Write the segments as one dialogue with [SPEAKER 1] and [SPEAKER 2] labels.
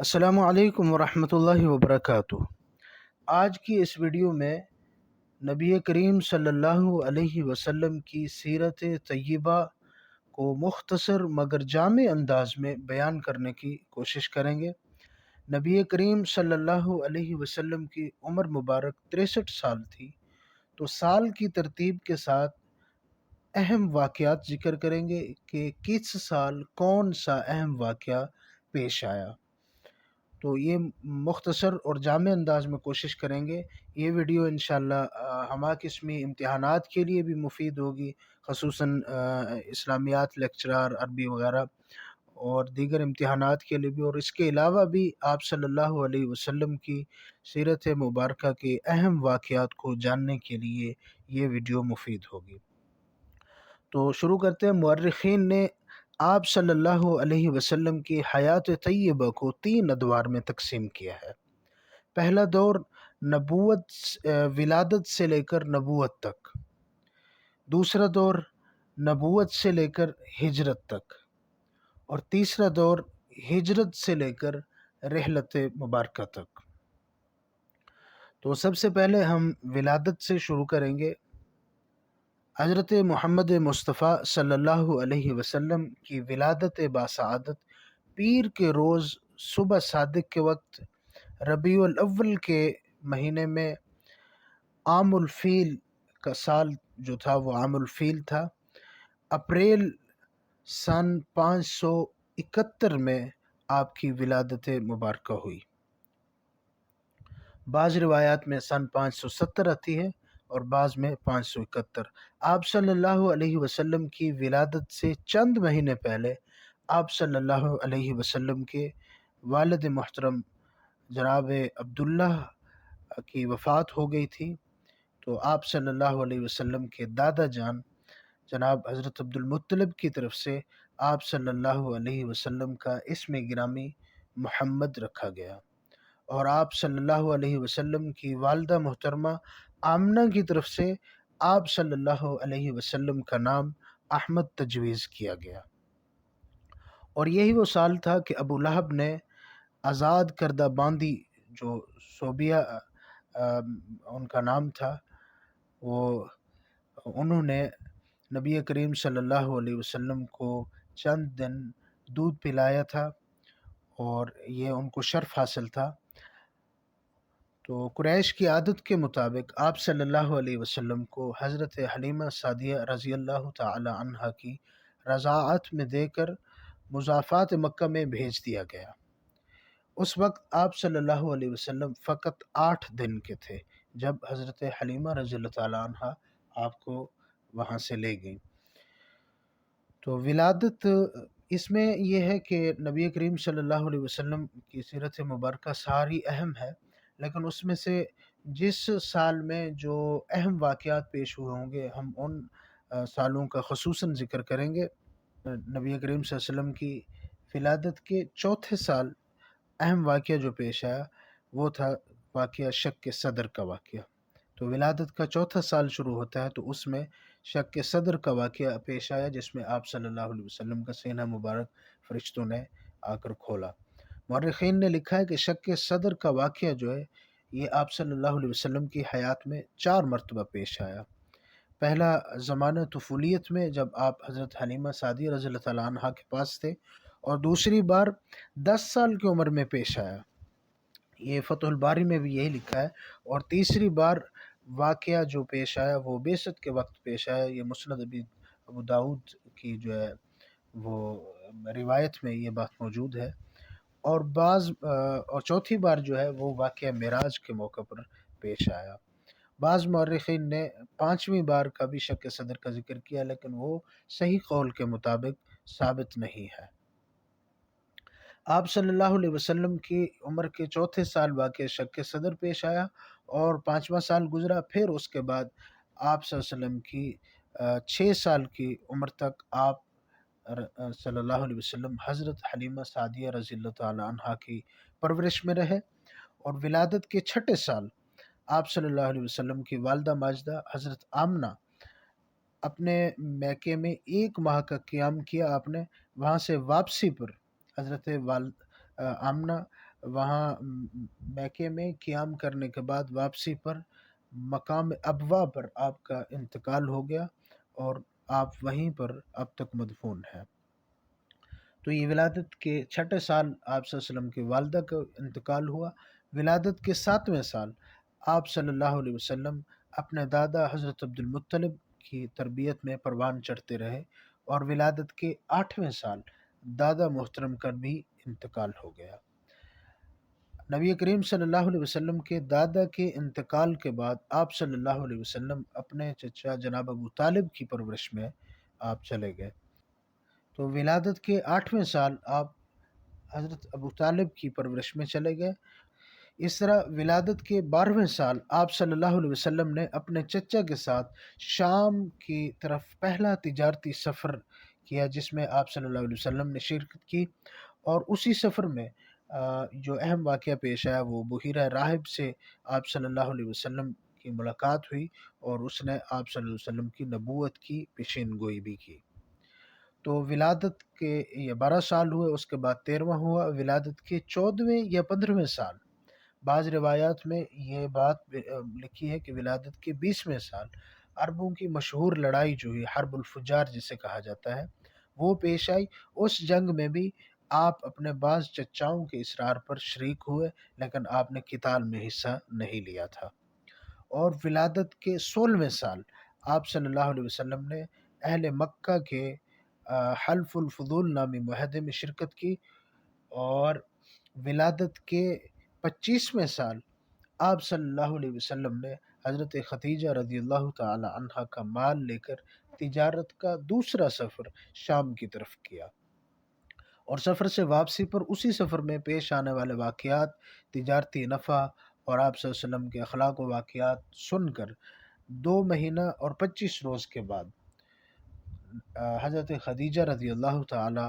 [SPEAKER 1] السلام علیکم ورحمۃ اللہ وبرکاتہ۔ آج کی اس ویڈیو میں نبی کریم صلی اللہ علیہ وسلم کی سیرت طیبہ کو مختصر مگر جامع انداز میں بیان کرنے کی کوشش کریں گے۔ نبی کریم صلی اللہ علیہ وسلم کی عمر مبارک 63 سال تھی، تو سال کی ترتیب کے ساتھ اہم واقعات ذکر کریں گے کہ کس سال کون سا اہم واقعہ پیش آیا۔ تو یہ مختصر اور جامع انداز میں کوشش کریں گے۔ یہ ویڈیو انشاءاللہ ہمہ قسمی امتحانات کے لیے بھی مفید ہوگی، خصوصاً اسلامیات لیکچرار، عربی وغیرہ اور دیگر امتحانات کے لیے بھی، اور اس کے علاوہ بھی آپ صلی اللہ علیہ وسلم کی سیرت مبارکہ کے اہم واقعات کو جاننے کے لیے یہ ویڈیو مفید ہوگی۔ تو شروع کرتے ہیں۔ مورخین نے آپ صلی اللہ علیہ وسلم کی حیات طیبہ کو 3 ادوار میں تقسیم کیا ہے۔ پہلا دور ولادت سے لے کر نبوت تک، دوسرا دور نبوت سے لے کر ہجرت تک، اور تیسرا دور ہجرت سے لے کر رحلت مبارکہ تک۔ تو سب سے پہلے ہم ولادت سے شروع کریں گے۔ حضرت محمد مصطفیٰ صلی اللہ علیہ وسلم کی ولادت باسعادت پیر کے روز صبح صادق کے وقت ربیع الاول کے مہینے میں عام الفیل کا سال جو تھا وہ عام الفیل تھا، اپریل سن 571 میں آپ کی ولادت مبارکہ ہوئی۔ بعض روایات میں سن 570 آتی ہے اور بعض میں 571۔ آپ صلی اللہ علیہ وسلم کی ولادت سے چند مہینے پہلے آپ صلی اللہ علیہ وسلم کے والد محترم جناب عبداللہ کی وفات ہو گئی تھی، تو آپ صلی اللہ علیہ وسلم کے دادا جان جناب حضرت عبد المطلب کی طرف سے آپ صلی اللہ علیہ وسلم کا اسم گرامی محمد رکھا گیا، اور آپ صلی اللہ علیہ وسلم کی والدہ محترمہ آمنہ کی طرف سے آپ صلی اللہ علیہ وسلم کا نام احمد تجویز کیا گیا۔ اور یہی وہ سال تھا کہ ابو لہب نے آزاد کردہ باندی جو صوبیہ ان کا نام تھا، انہوں نے نبی کریم صلی اللہ علیہ وسلم کو چند دن دودھ پلایا تھا، اور یہ ان کو شرف حاصل تھا۔ تو قریش کی عادت کے مطابق آپ صلی اللہ علیہ وسلم کو حضرت حلیمہ سعدیہ رضی اللہ تعالی عنہا کی رضاعت میں دے کر مضافات مکہ میں بھیج دیا گیا۔ اس وقت آپ صلی اللہ علیہ وسلم فقط 8 دن کے تھے جب حضرت حلیمہ رضی اللہ تعالی عنہا آپ کو وہاں سے لے گئیں۔ تو ولادت اس میں یہ ہے کہ نبی کریم صلی اللہ علیہ وسلم کی سیرت مبارکہ ساری اہم ہے، لیکن اس میں سے جس سال میں جو اہم واقعات پیش ہوئے ہوں گے ہم ان سالوں کا خصوصاً ذکر کریں گے۔ نبی کریم صلی اللہ علیہ وسلم کی ولادت کے چوتھے سال اہم واقعہ جو پیش آیا وہ تھا واقعہ شق صدر کا واقعہ۔ تو ولادت کا چوتھا سال شروع ہوتا ہے تو اس میں شق صدر کا واقعہ پیش آیا، جس میں آپ صلی اللہ علیہ وسلم کا سینہ مبارک فرشتوں نے آ کر کھولا۔ مورخین نے لکھا ہے کہ شق صدر کا واقعہ جو ہے یہ آپ صلی اللہ علیہ وسلم کی حیات میں 4 مرتبہ پیش آیا۔ پہلا زمانہ طفولیت میں جب آپ حضرت حلیمہ سعدیہ رضی اللہ تعالیٰ عنہ کے پاس تھے، اور دوسری بار 10 سال کی عمر میں پیش آیا، یہ فتح الباری میں بھی یہی لکھا ہے، اور تیسری بار واقعہ جو پیش آیا وہ بعثت کے وقت پیش آیا۔ یہ مسند ابو داؤد کی جو ہے وہ روایت میں یہ بات موجود ہے، اور چوتھی بار جو ہے وہ واقعہ معراج کے موقع پر پیش آیا۔ بعض مورخین نے 5ویں بار کا بھی شق صدر کا ذکر کیا، لیکن وہ صحیح قول کے مطابق ثابت نہیں ہے۔ آپ صلی اللہ علیہ وسلم کی عمر کے چوتھے سال واقعہ شق صدر پیش آیا، اور 5واں سال گزرا، پھر اس کے بعد آپ صلی اللہ علیہ وسلم کی 6 سال کی عمر تک آپ صلی اللہ علیہ وسلم حضرت حلیمہ سعدیہ رضی اللہ تعالی عنہا کی پرورش میں رہے، اور ولادت کے 6 سال آپ صلی اللہ علیہ وسلم کی والدہ ماجدہ حضرت آمنہ اپنے میکے میں 1 ماہ کا قیام کیا۔ آپ نے وہاں سے واپسی پر حضرت آمنہ وہاں مکے میں قیام کرنے کے بعد واپسی پر مقام ابوا پر آپ کا انتقال ہو گیا اور آپ وہیں پر اب تک مدفون ہیں۔ تو یہ ولادت کے چھٹے سال آپ صلی اللہ علیہ وسلم کی والدہ کا انتقال ہوا۔ ولادت کے 7ویں سال آپ صلی اللہ علیہ وسلم اپنے دادا حضرت عبد المطلب کی تربیت میں پروان چڑھتے رہے، اور ولادت کے 8ویں سال دادا محترم کا بھی انتقال ہو گیا۔ نبی کریم صلی اللہ علیہ وسلم کے دادا کے انتقال کے بعد آپ صلی اللہ علیہ وسلم اپنے چچا جناب ابو طالب کی پرورش میں آپ چلے گئے۔ تو ولادت کے 8ویں سال آپ حضرت ابو طالب کی پرورش میں چلے گئے۔ اس طرح ولادت کے 12ویں سال آپ صلی اللہ علیہ وسلم نے اپنے چچا کے ساتھ شام کی طرف پہلا تجارتی سفر کیا، جس میں آپ صلی اللہ علیہ وسلم نے شرکت کی، اور اسی سفر میں جو اہم واقعہ پیش آیا وہ بحیرہ راہب سے آپ صلی اللہ علیہ وسلم کی ملاقات ہوئی، اور اس نے آپ صلی اللہ علیہ وسلم کی نبوت کی پیشین گوئی بھی کی۔ تو ولادت کے یہ 12 سال ہوئے، اس کے بعد 13واں ہوا۔ ولادت کے 14ویں یا 15ویں سال، بعض روایات میں یہ بات لکھی ہے کہ ولادت کے 20ویں سال عربوں کی مشہور لڑائی جو ہوئی، حرب الفجار جسے کہا جاتا ہے، وہ پیش آئی۔ اس جنگ میں بھی آپ اپنے بعض چچاؤں کے اصرار پر شریک ہوئے، لیکن آپ نے قتال میں حصہ نہیں لیا تھا۔ اور ولادت کے 16ویں سال آپ صلی اللہ علیہ وسلم نے اہل مکہ کے حلف الفضول نامی معاہدے میں شرکت کی، اور ولادت کے 25ویں سال آپ صلی اللہ علیہ وسلم نے حضرت خدیجہ رضی اللہ تعالی عنہا کا مال لے کر تجارت کا دوسرا سفر شام کی طرف کیا، اور سفر سے واپسی پر اسی سفر میں پیش آنے والے واقعات، تجارتی نفع اور آپ صلی اللہ علیہ وسلم کے اخلاق و واقعات سن کر 2 مہینہ اور 25 روز کے بعد حضرت خدیجہ رضی اللہ تعالی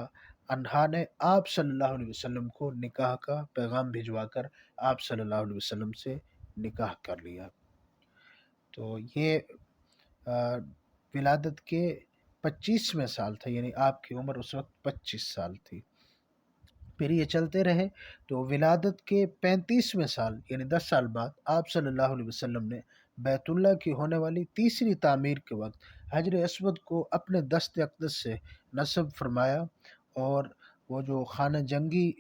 [SPEAKER 1] عنہا نے آپ صلی اللہ علیہ وسلم کو نکاح کا پیغام بھجوا کر آپ صلی اللہ علیہ وسلم سے نکاح کر لیا۔ تو یہ ولادت کے 25ویں سال تھا، یعنی آپ کی عمر اس وقت 25 سال تھی۔ پھر یہ چلتے رہے تو ولادت کے 35ویں سال یعنی 10 سال بعد آپ صلی اللہ علیہ وسلم نے بیت اللہ کی ہونے والی تیسری تعمیر کے وقت حجر اسود کو اپنے دست اقدس سے نصب فرمایا، اور وہ جو خانہ جنگی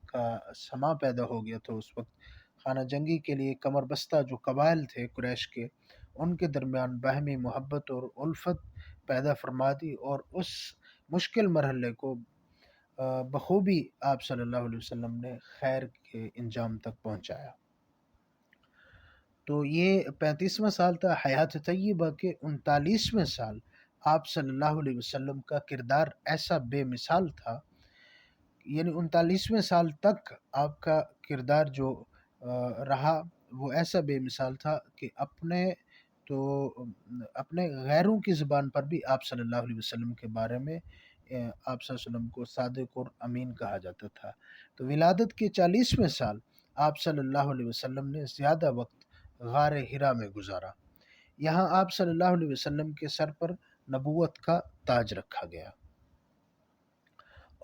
[SPEAKER 1] کا سما پیدا ہو گیا تھا اس وقت، خانہ جنگی کے لیے کمر بستہ جو قبائل تھے قریش کے، ان کے درمیان باہمی محبت اور الفت پیدا فرما دی، اور اس مشکل مرحلے کو بخوبی آپ صلی اللہ علیہ وسلم نے خیر کے انجام تک پہنچایا۔ تو یہ 35واں سال تھا حیات طیبہ کے 39ویں سال آپ صلی اللہ علیہ وسلم کا کردار ایسا بے مثال تھا، یعنی 39ویں سال تک آپ کا کردار جو رہا وہ ایسا بے مثال تھا کہ اپنے غیروں کی زبان پر بھی آپ صلی اللہ علیہ وسلم کے بارے میں آپ صلی اللہ علیہ وسلم کو صادق اور امین کہا جاتا تھا۔ تو ولادت کے 40ویں سال آپ صلی اللہ علیہ وسلم نے زیادہ وقت غار ہرا میں گزارا۔ یہاں آپ صلی اللہ علیہ وسلم کے سر پر نبوت کا تاج رکھا گیا،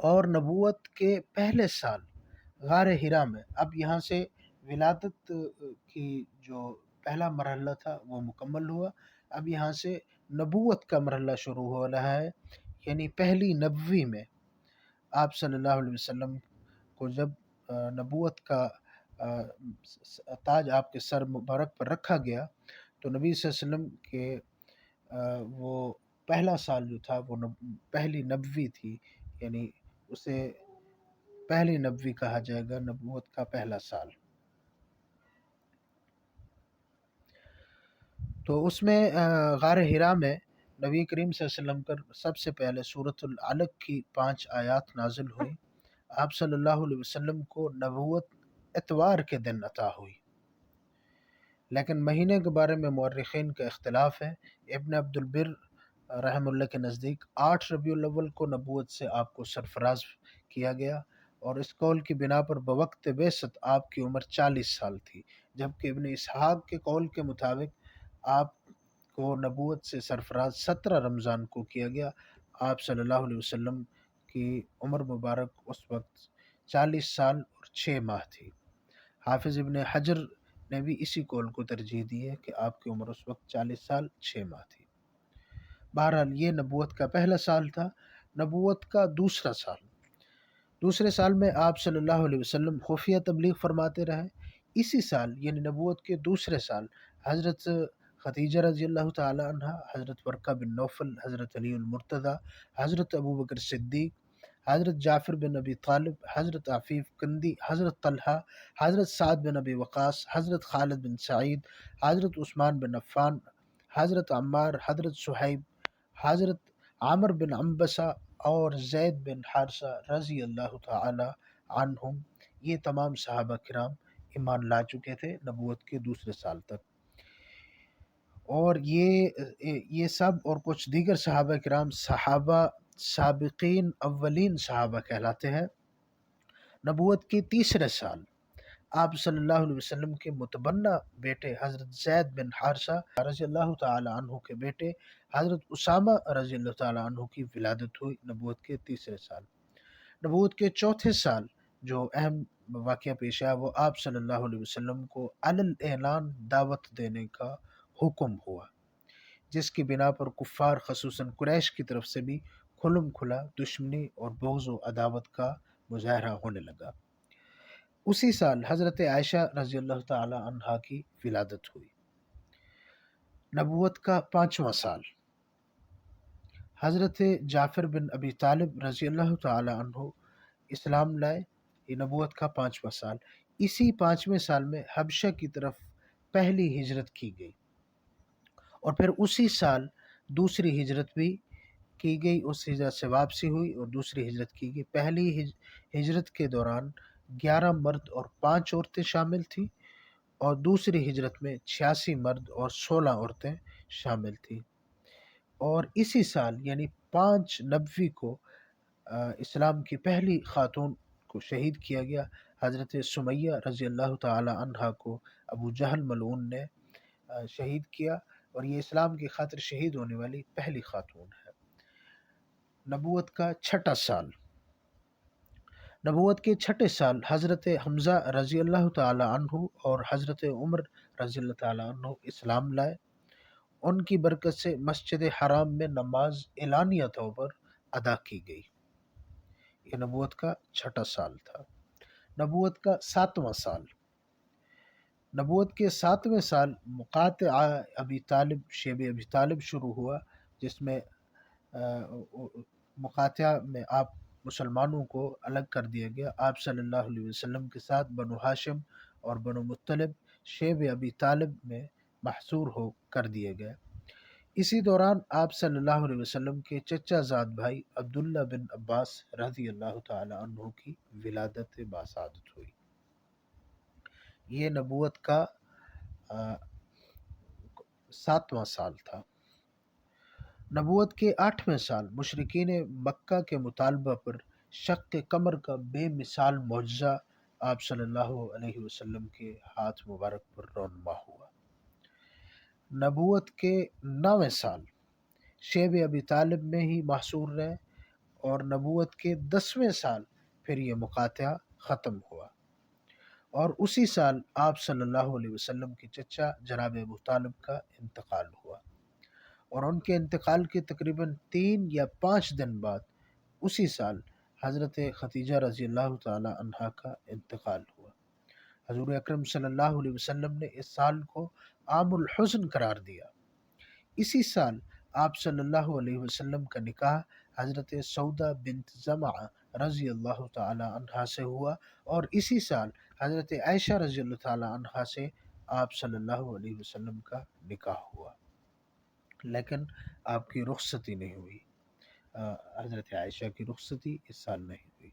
[SPEAKER 1] اور نبوت کے پہلے سال غار ہرا میں، اب یہاں سے ولادت کی جو پہلا مرحلہ تھا وہ مکمل ہوا، اب یہاں سے نبوت کا مرحلہ شروع ہو رہا ہے، یعنی پہلی نبوی میں آپ صلی اللہ علیہ وسلم کو جب نبوت کا تاج آپ کے سر مبارک پر رکھا گیا، تو نبی صلی اللہ علیہ وسلم کے وہ پہلا سال جو تھا وہ پہلی نبوی تھی، یعنی اسے پہلی نبوی کہا جائے گا، نبوت کا پہلا سال۔ تو اس میں غار ہرا میں نبی کریم صلی اللہ علیہ وسلم پر سب سے پہلے سورۃ العلق کی 5 آیات نازل ہوئی۔ آپ صلی اللہ علیہ وسلم کو نبوت اتوار کے دن عطا ہوئی، لیکن مہینے کے بارے میں مورخین کا اختلاف ہے۔ ابن عبد البر رحم اللہ کے نزدیک 8 ربیع الاول کو نبوت سے آپ کو سرفراز کیا گیا، اور اس قول کی بنا پر بوقت بعثت آپ کی عمر 40 سال تھی، جبکہ ابن اسحاق کے قول کے مطابق آپ کو نبوت سے سرفراز 17 رمضان کو کیا گیا۔ آپ صلی اللہ علیہ وسلم کی عمر مبارک اس وقت 40 سال اور 6 ماہ تھی۔ حافظ ابن حجر نے بھی اسی قول کو ترجیح دی ہے کہ آپ کی عمر اس وقت 40 سال 6 ماہ تھی۔ بہرحال یہ نبوت کا پہلا سال تھا۔ نبوت کا دوسرے سال میں آپ صلی اللہ علیہ وسلم خفیہ تبلیغ فرماتے رہے۔ اسی سال یعنی نبوت کے دوسرے سال حضرت خدیجہ رضی اللہ تعالی عنہ، حضرت ورقہ بن نوفل، حضرت علی المرتضی، حضرت ابوبکر صدیق، حضرت جعفر بن ابی طالب، حضرت عفیف کندی، حضرت طلحہ، حضرت سعد بن ابی وقاص، حضرت خالد بن سعید، حضرت عثمان بن عفان، حضرت عمار، حضرت صہیب، حضرت عامر بن عنبسہ اور زید بن حارثہ رضی اللہ تعالی عنہم، یہ تمام صحابہ کرام ایمان لا چکے تھے نبوت کے دوسرے سال تک۔ اور یہ سب اور کچھ دیگر صحابہ کرام صحابہ سابقین اولین صحابہ کہلاتے ہیں۔ نبوت کے تیسرے سال آپ صلی اللہ علیہ وسلم کے متبنہ بیٹے حضرت زید بن حارثہ رضی اللہ تعالی عنہ کے بیٹے حضرت اسامہ رضی اللہ تعالی عنہ کی ولادت ہوئی نبوت کے تیسرے سال۔ نبوت کے چوتھے سال جو اہم واقعہ پیش آیا وہ آپ صلی اللہ علیہ وسلم کو علی الاعلان دعوت دینے کا حکم ہوا، جس کی بنا پر کفار خصوصاً قریش کی طرف سے بھی کھلم کھلا دشمنی اور بغض و عداوت کا مظاہرہ ہونے لگا۔ اسی سال حضرت عائشہ رضی اللہ تعالی عنہا کی ولادت ہوئی۔ نبوت کا پانچواں سال حضرت جعفر بن ابی طالب رضی اللہ تعالی عنہ اسلام لائے، یہ نبوت کا پانچواں سال۔ اسی پانچویں سال میں حبشہ کی طرف پہلی ہجرت کی گئی، اور پھر اسی سال دوسری ہجرت بھی کی گئی، اس ہجرت سے واپسی ہوئی اور دوسری ہجرت کی گئی۔ پہلی ہجرت کے دوران 11 مرد اور 5 عورتیں شامل تھیں، اور دوسری ہجرت میں 86 مرد اور 16 عورتیں شامل تھیں۔ اور اسی سال یعنی 5 نبوی کو اسلام کی پہلی خاتون کو شہید کیا گیا۔ حضرت سمیہ رضی اللہ تعالی عنہا کو ابو جہل ملعون نے شہید کیا، اور یہ اسلام کی خاطر شہید ہونے والی پہلی خاتون ہے۔ نبوت کا چھٹا سال نبوت کے چھٹے سال حضرت حمزہ رضی اللہ تعالی عنہ اور حضرت عمر رضی اللہ تعالی عنہ اسلام لائے۔ ان کی برکت سے مسجد حرام میں نماز اعلانیہ طور پر ادا کی گئی۔ یہ نبوت کا چھٹا سال تھا۔ نبوت کا ساتواں سال نبوت کے ساتویں سال مقاطعہ ابی طالب شیب ابی طالب شروع ہوا، جس میں مقاطعہ میں آپ مسلمانوں کو الگ کر دیا گیا۔ آپ صلی اللہ علیہ وسلم کے ساتھ بنو ہاشم اور بنو مطلب شیب ابی طالب میں محصور ہو کر دیے گئے۔ اسی دوران آپ صلی اللہ علیہ وسلم کے چچا زاد بھائی عبداللہ بن عباس رضی اللہ تعالی عنہ کی ولادت باسعادت ہوئی۔ یہ نبوت کا 7واں سال تھا۔ نبوت کے 8ویں سال مشرکین مکہ کے مطالبہ پر شق قمر کا بے مثال معجزہ آپ صلی اللہ علیہ وسلم کے ہاتھ مبارک پر رونما ہوا۔ نبوت کے 9ویں سال شیب ابی طالب میں ہی محصور رہے، اور نبوت کے 10ویں سال پھر یہ مقاطعہ ختم ہوا، اور اسی سال آپ صلی اللہ علیہ وسلم کے چچا جناب ابو طالب کا انتقال ہوا، اور ان کے انتقال کے تقریباً 3 یا 5 دن بعد اسی سال حضرت خدیجہ رضی اللہ تعالی عنہا کا انتقال ہوا۔ حضور اکرم صلی اللہ علیہ وسلم نے اس سال کو عام الحزن قرار دیا۔ اسی سال آپ صلی اللہ علیہ وسلم کا نکاح حضرت سودہ بنت زمعہ رضی اللہ تعالی عنہا سے ہوا، اور اسی سال حضرت عائشہ رضی اللہ تعالی عنہا سے آپ صلی اللہ علیہ وسلم کا نکاح ہوا، لیکن آپ کی رخصتی نہیں ہوئی، حضرت عائشہ کی رخصتی اس سال نہیں ہوئی۔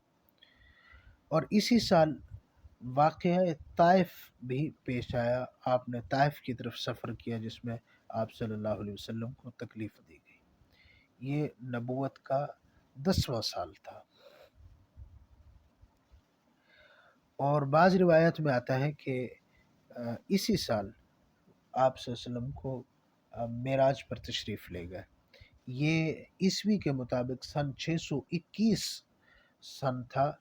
[SPEAKER 1] اور اسی سال واقعہ طائف بھی پیش آیا، آپ نے طائف کی طرف سفر کیا، جس میں آپ صلی اللہ علیہ وسلم کو تکلیف دی گئی۔ یہ نبوت کا 10واں سال تھا۔ اور بعض روایت میں آتا ہے کہ اسی سال آپ صلی اللہ علیہ وسلم کو معراج پر تشریف لے گئے۔ یہ عیسوی کے مطابق سن 621 سن تھا،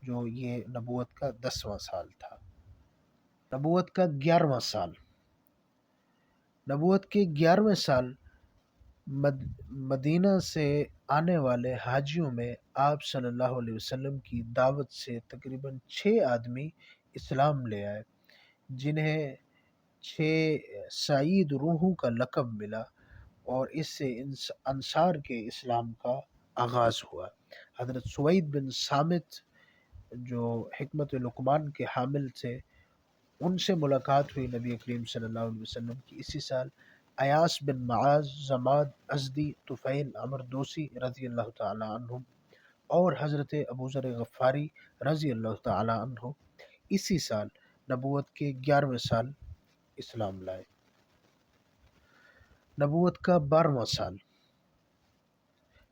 [SPEAKER 1] جو یہ نبوت کا 10واں سال تھا۔ نبوت کا 11واں سال، نبوت کے 11ویں سال مدینہ سے آنے والے حاجیوں میں آپ صلی اللہ علیہ وسلم کی دعوت سے تقریباً 6 آدمی اسلام لے آئے، جنہیں 6 سعید روحوں کا لقب ملا، اور اس سے انصار کے اسلام کا آغاز ہوا۔ حضرت سوید بن صامت جو حکمت لقمان کے حامل تھے، ان سے ملاقات ہوئی نبی کریم صلی اللہ علیہ وسلم کی اسی سال۔ ایاس بن معاذ، زماد ازدی، طفیل، عمر دوسی رضی اللہ تعالی عنہم، اور حضرت ابو ذر غفاری رضی اللہ تعالی عنہ اسی سال نبوت کے 11ویں سال اسلام لائے۔ نبوت کا 12واں سال،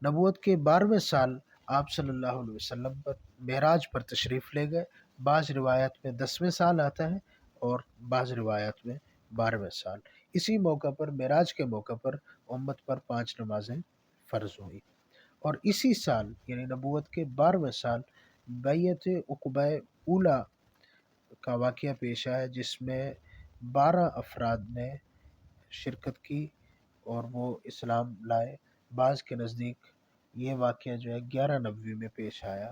[SPEAKER 1] نبوت کے 12ویں سال آپ صلی اللہ علیہ وسلم پر معراج پر تشریف لے گئے۔ بعض روایات میں 10ویں سال آتا ہے اور بعض روایات میں 12ویں سال۔ اسی موقع پر، معراج کے موقع پر، امت پر 5 نمازیں فرض ہوئی، اور اسی سال یعنی نبوت کے 12ویں سال بیعت عقبہ اولیٰ کا واقعہ پیش آیا، جس میں 12 افراد نے شرکت کی اور وہ اسلام لائے۔ بعض کے نزدیک یہ واقعہ جو ہے 11 نبوی میں پیش آیا۔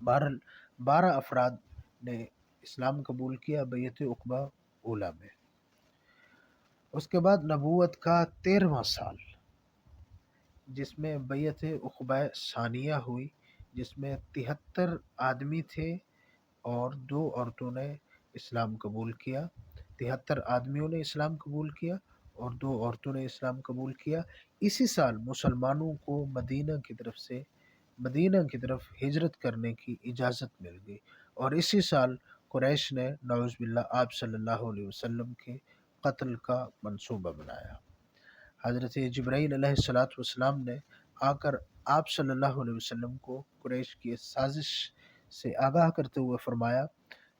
[SPEAKER 1] 12 افراد نے اسلام قبول کیا بیعت عقبہ اولیٰ میں۔ اس کے بعد نبوت کا 13واں سال، جس میں بیعت عقبہ ثانیہ ہوئی، جس میں 73 آدمی تھے اور 2 عورتوں نے اسلام قبول کیا۔ 73 آدمیوں نے اسلام قبول کیا اور 2 عورتوں نے اسلام قبول کیا۔ اسی سال مسلمانوں کو مدینہ کی طرف ہجرت کرنے کی اجازت مل گئی، اور اسی سال قریش نے نعوذ باللہ آپ صلی اللہ علیہ وسلم کے قتل کا منصوبہ بنایا۔ حضرت جبرائیل علیہ السلام نے آ کر آپ صلی اللہ علیہ وسلم کو قریش کی اس سازش سے آگاہ کرتے ہوئے فرمایا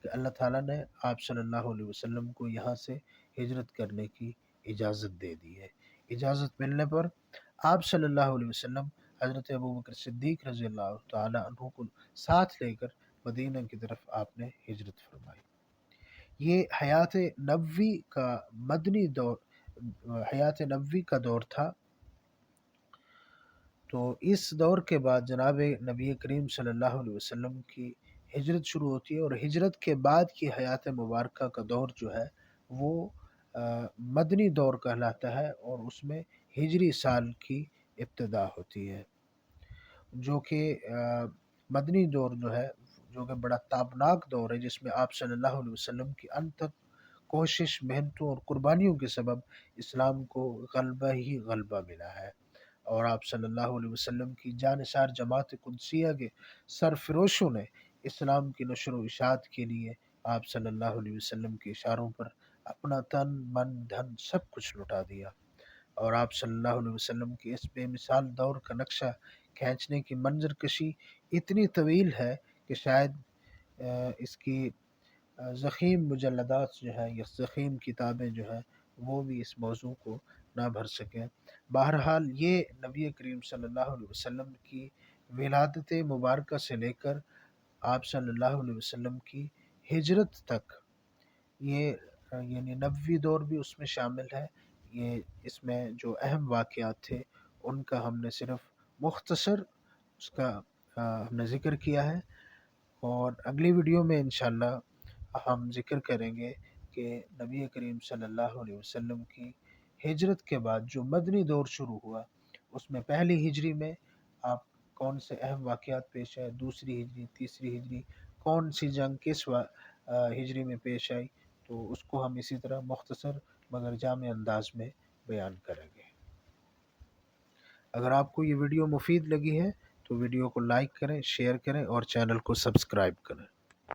[SPEAKER 1] کہ اللہ تعالیٰ نے آپ صلی اللہ علیہ وسلم کو یہاں سے ہجرت کرنے کی اجازت دے دی ہے۔ اجازت ملنے پر آپ صلی اللہ علیہ وسلم حضرت ابوبکر صدیق رضی اللہ تعالی عنہ کو ساتھ لے کر مدینہ کی طرف آپ نے ہجرت فرمائی۔ یہ حیات نبوی کا دور تھا۔ تو اس دور کے بعد جناب نبی کریم صلی اللہ علیہ وسلم کی ہجرت شروع ہوتی ہے، اور ہجرت کے بعد کی حیات مبارکہ کا دور جو ہے وہ مدنی دور کہلاتا ہے، اور اس میں ہجری سال کی ابتدا ہوتی ہے، جو کہ مدنی دور جو ہے، جو کہ بڑا تابناک دور ہے، جس میں آپ صلی اللہ علیہ وسلم کی انتھک کوشش، محنتوں اور قربانیوں کے سبب اسلام کو غلبہ ہی غلبہ ملا ہے، اور آپ صلی اللہ علیہ وسلم کی جانثار جماعت قدسیہ کے سرفروشوں نے اسلام کی نشر و اشاعت کے لیے آپ صلی اللہ علیہ وسلم کے اشاروں پر اپنا تن، من، دھن سب کچھ لٹا دیا، اور آپ صلی اللہ علیہ وسلم کے اس بے مثال دور کا نقشہ کھینچنے کی منظر کشی اتنی طویل ہے کہ شاید اس کی ضخیم مجلدات جو ہیں یا ضخیم کتابیں جو ہیں وہ بھی اس موضوع کو نہ بھر سکیں۔ بہرحال یہ نبی کریم صلی اللہ علیہ وسلم کی ولادت مبارکہ سے لے کر آپ صلی اللہ علیہ وسلم کی ہجرت تک، یہ یعنی نبوی دور بھی اس میں شامل ہے۔ یہ اس میں جو اہم واقعات تھے ان کا ہم نے صرف مختصر اس کا ہم نے ذکر کیا ہے، اور اگلی ویڈیو میں انشاءاللہ ہم ذکر کریں گے کہ نبی کریم صلی اللہ علیہ وسلم کی ہجرت کے بعد جو مدنی دور شروع ہوا، اس میں پہلی ہجری میں آپ کون سے اہم واقعات پیش آئے، دوسری ہجری، تیسری ہجری، کون سی جنگ کس ہجری میں پیش آئی، تو اس کو ہم اسی طرح مختصر مگر جامع انداز میں بیان کریں گے۔ اگر آپ کو یہ ویڈیو مفید لگی ہے تو ویڈیو کو لائک کریں، شیئر کریں اور چینل کو سبسکرائب کریں۔